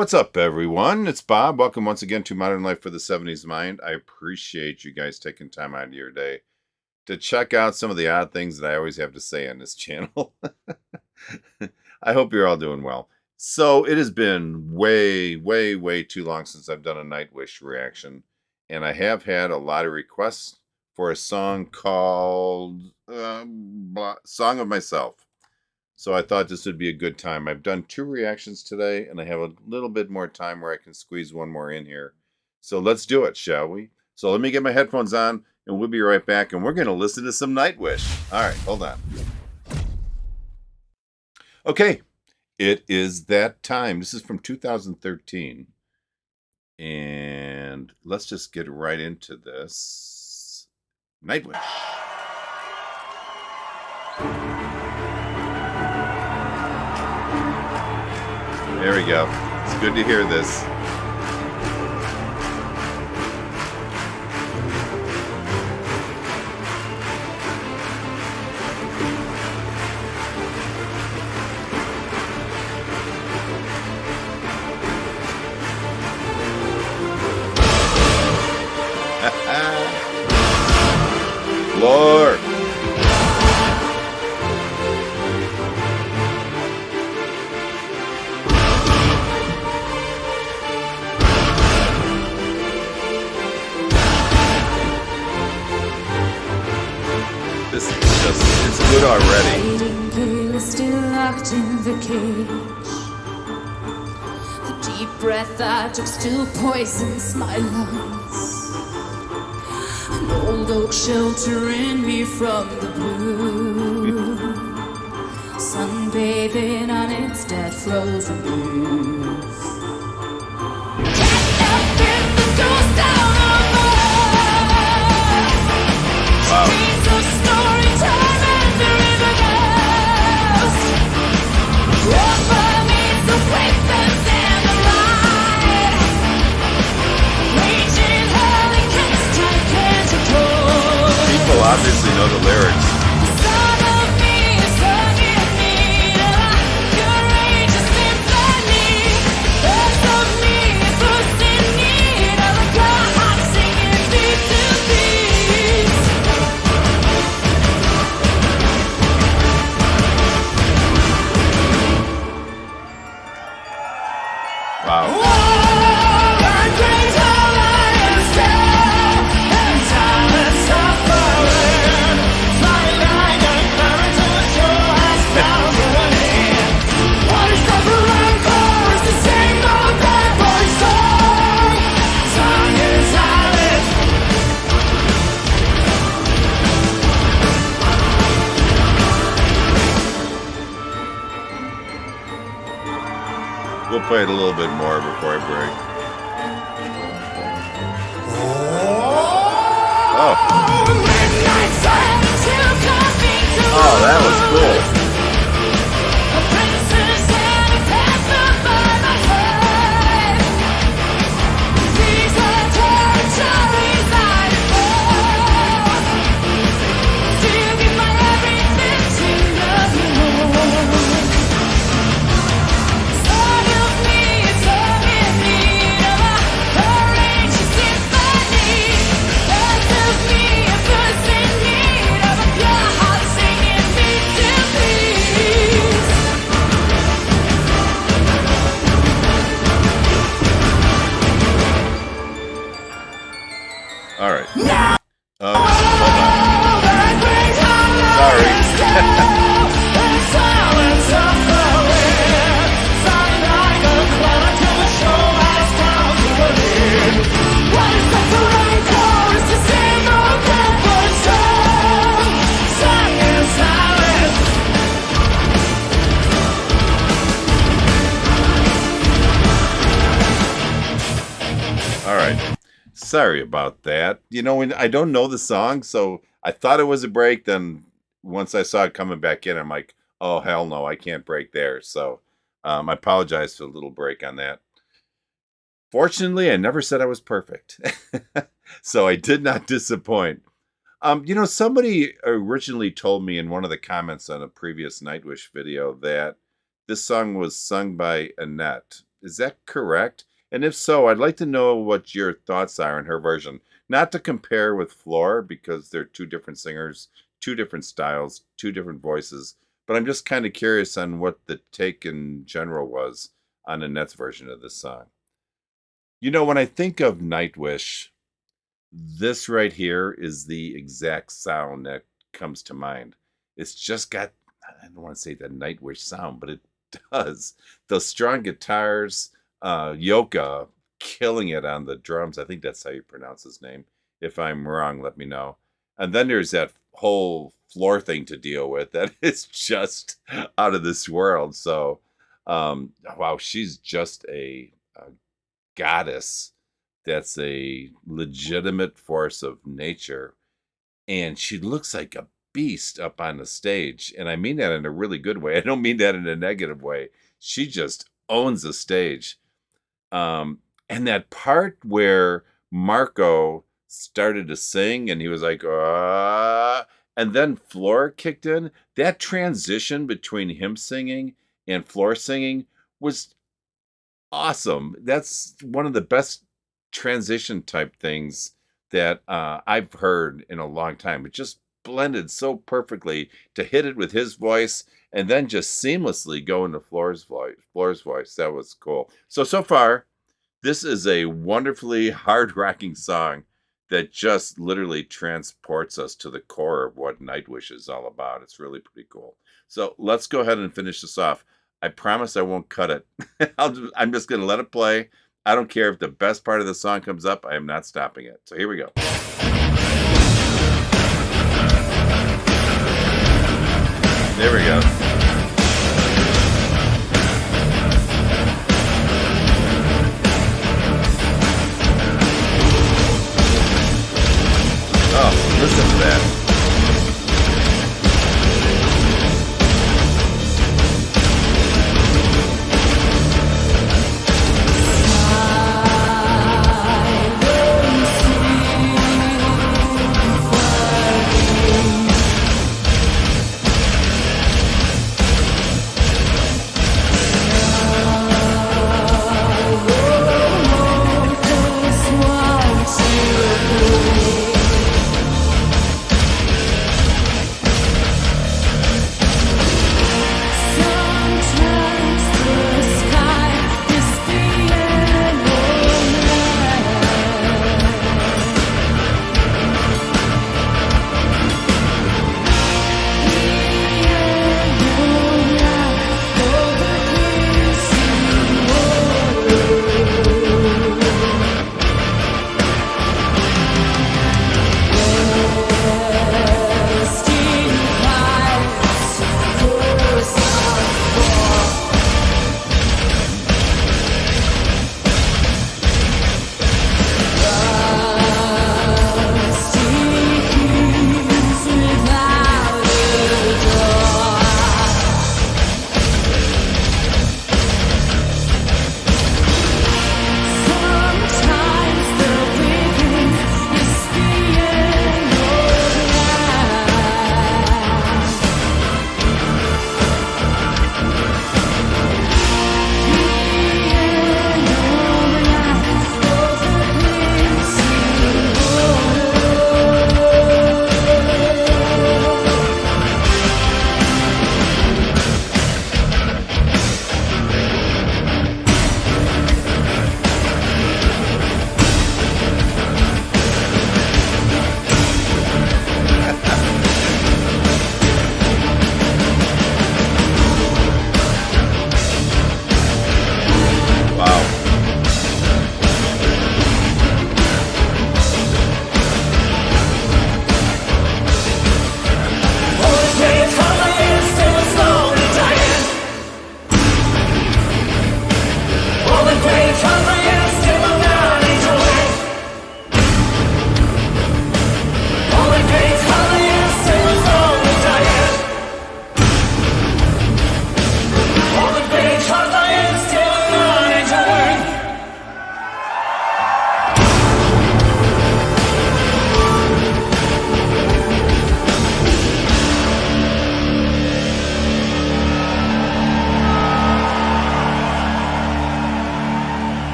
What's up, everyone? It's Bob. Welcome once again to Modern Life for the 70s Mind. I appreciate you guys taking time out of your day to check out some of the odd things that I always have to say on this channel. I hope you're all doing well. So it has been way too long since I've done a Nightwish reaction, and I have had a lot of requests for a song called Song of Myself. So I thought this would be a good time. I've done 2 reactions today, and I have a little bit more time where I can squeeze one more in here. So let's do it, shall we? So let me get my headphones on, and we'll be right back, and we're going to listen to some Nightwish. All right, hold on. Okay, it is that time. This is from 2013, and let's just get right into this. Nightwish. There we go. It's good to hear this. Lord. It's good already. Still locked in the cage. The deep breath I took still poisons my lungs. An old oak sheltering me from the blue. Sunbathing on its dead frozen leaves. Get up in the ghost down on Wow. Obviously know the lyrics. Wow. We'll play it a little bit more before I break. Oh. Oh, that was cool. All right. Hold on. Sorry. All right. Sorry about that. You know, when I don't know the song, so I thought it was a break. Then once I saw it coming back in, I'm like, oh, hell no, I can't break there. So I apologize for the little break on that. Fortunately, I never said I was perfect. So I did not disappoint. You know, somebody originally told me in one of the comments on a previous Nightwish video that this song was sung by Annette, Is that correct? And if so, I'd like to know what your thoughts are on her version. Not to compare with Floor, because they're two different singers, two different styles, two different voices. But I'm just kind of curious on what the take in general was on Annette's version of this song. You know, when I think of Nightwish, this right here is the exact sound that comes to mind. It's just got, I don't want to say the Nightwish sound, but it does. Those strong guitars, Yoka killing it on the drums. I think that's how you pronounce his name. If I'm wrong, let me know. And then there's that whole Floor thing to deal with that is just out of this world. So, wow, she's just a goddess that's a legitimate force of nature. And she looks like a beast up on the stage. And I mean that in a really good way. I don't mean that in a negative way. She just owns the stage. And that part where Marko started to sing and he was like, and then Floor kicked in, that transition between him singing and Floor singing was awesome. That's one of the best transition type things that I've heard in a long time. It just blended so perfectly to hit it with his voice and then just seamlessly go into Floor's voice. That was cool. So far, this is a wonderfully hard-rocking song that just literally transports us to the core of what Nightwish is all about. It's really pretty cool. So let's go ahead and finish this off. I promise I won't cut it. I'm just going to let it play. I don't care if the best part of the song comes up. I am not stopping it. So here we go. There we go. Oh, listen to that.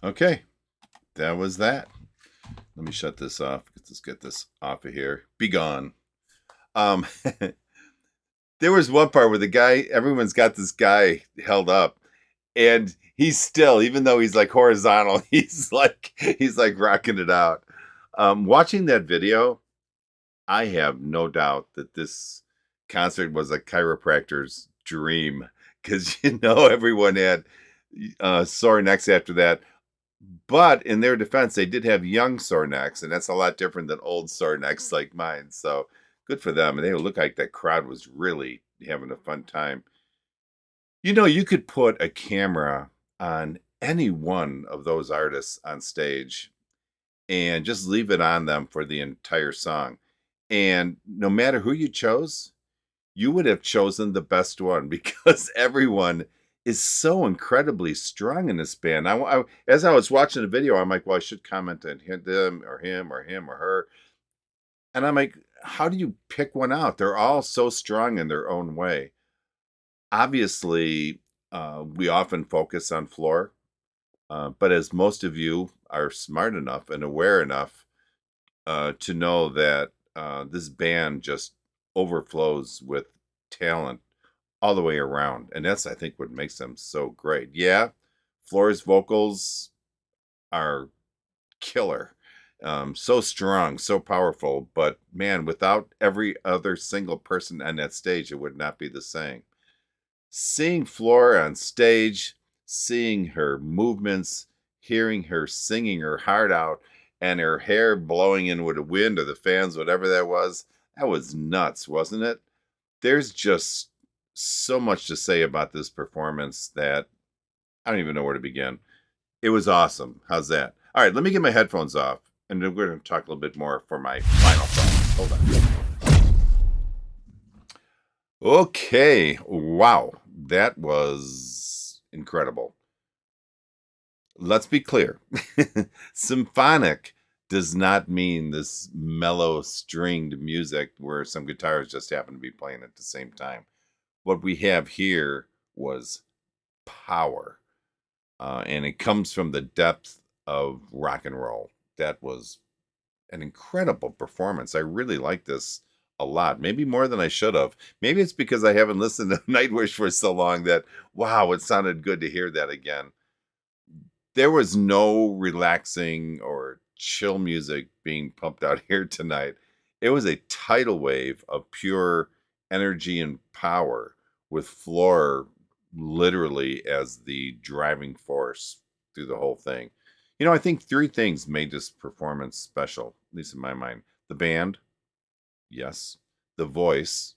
Okay, that was that. Let me shut this off. Let's get this off of here. Be gone. Um, there was one part where the guy, everyone's got this guy held up, and he's still, even though he's like horizontal, he's like rocking it out. Watching that video, I have no doubt that this concert was a chiropractor's dream because everyone had sore necks after that. But in their defense, they did have young sore necks, and that's a lot different than old sore necks like mine. So good for them. And they look like that crowd was really having a fun time. You could put a camera on any one of those artists on stage and just leave it on them for the entire song. And no matter who you chose, you would have chosen the best one because everyone is so incredibly strong in this band. As I was watching the video, I'm like, well, I should comment on them or him or him or her. And I'm like, how do you pick one out? They're all so strong in their own way. Obviously, we often focus on Floor, but as most of you are smart enough and aware enough to know that this band just overflows with talent all the way around. And that's, I think, what makes them so great. Yeah, Floor's vocals are killer. So strong, so powerful. But man, without every other single person on that stage, it would not be the same. Seeing Floor on stage, seeing her movements, hearing her singing her heart out, and her hair blowing in with the wind or the fans, whatever that was nuts, wasn't it? There's just so much to say about this performance that I don't even know where to begin. It was awesome. How's that? All right, let me get my headphones off, and then we're going to talk a little bit more for my final thoughts. Hold on. Okay. Wow. That was incredible. Let's be clear. Symphonic does not mean this mellow stringed music where some guitars just happen to be playing at the same time. What we have here was power, and it comes from the depth of rock and roll. That was an incredible performance. I really like this a lot, maybe more than I should have. Maybe it's because I haven't listened to Nightwish for so long that, wow, it sounded good to hear that again. There was no relaxing or chill music being pumped out here tonight. It was a tidal wave of pure energy and power with Floor literally as the driving force through the whole thing. I think three things made this performance special, at least in my mind. The band, yes. The voice,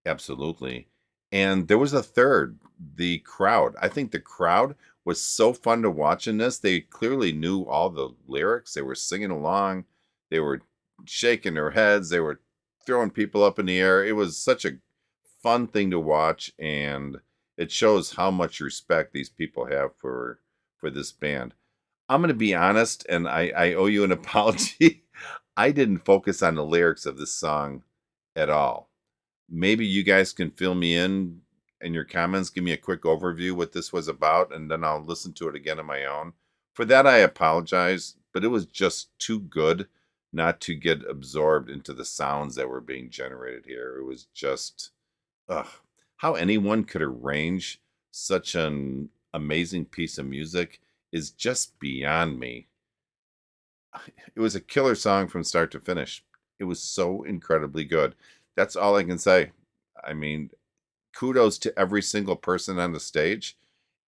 absolutely. And there was a third, the crowd. I think the crowd was so fun to watch in this. They clearly knew all the lyrics. They were singing along. They were shaking their heads. They were throwing people up in the air. It was such a fun thing to watch, and it shows how much respect these people have for this band. I'm going to be honest, and I owe you an apology. I didn't focus on the lyrics of this song at all. Maybe you guys can fill me in your comments. Give me a quick overview what this was about, and then I'll listen to it again on my own. For that, I apologize, but it was just too good not to get absorbed into the sounds that were being generated here. It was just, how anyone could arrange such an amazing piece of music is just beyond me. It was a killer song from start to finish. It was so incredibly good. That's all I can say. I mean, kudos to every single person on the stage.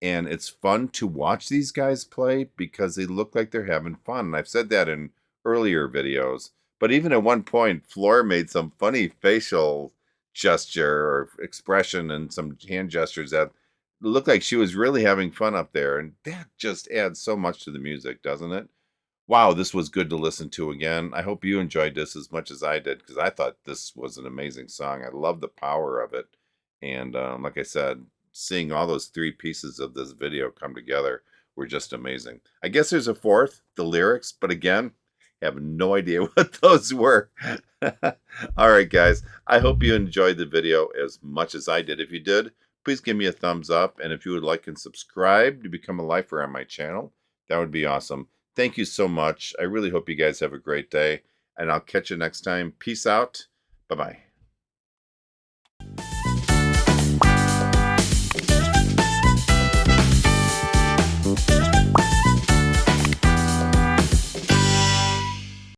And it's fun to watch these guys play because they look like they're having fun. And I've said that in earlier videos. But even at one point, Floor made some funny facial gesture or expression and some hand gestures that looked like she was really having fun up there. And that just adds so much to the music, doesn't it? Wow, this was good to listen to again. I hope you enjoyed this as much as I did because I thought this was an amazing song. I love the power of it. And like I said, seeing all those three pieces of this video come together were just amazing. I guess there's a fourth, the lyrics, but again, have no idea what those were. All right, guys, I hope you enjoyed the video as much as I did. If you did, please give me a thumbs up. And if you would like and subscribe to become a lifer on my channel, That would be awesome. Thank you so much. I really hope you guys have a great day, and I'll catch you next time. Peace out. Bye-bye.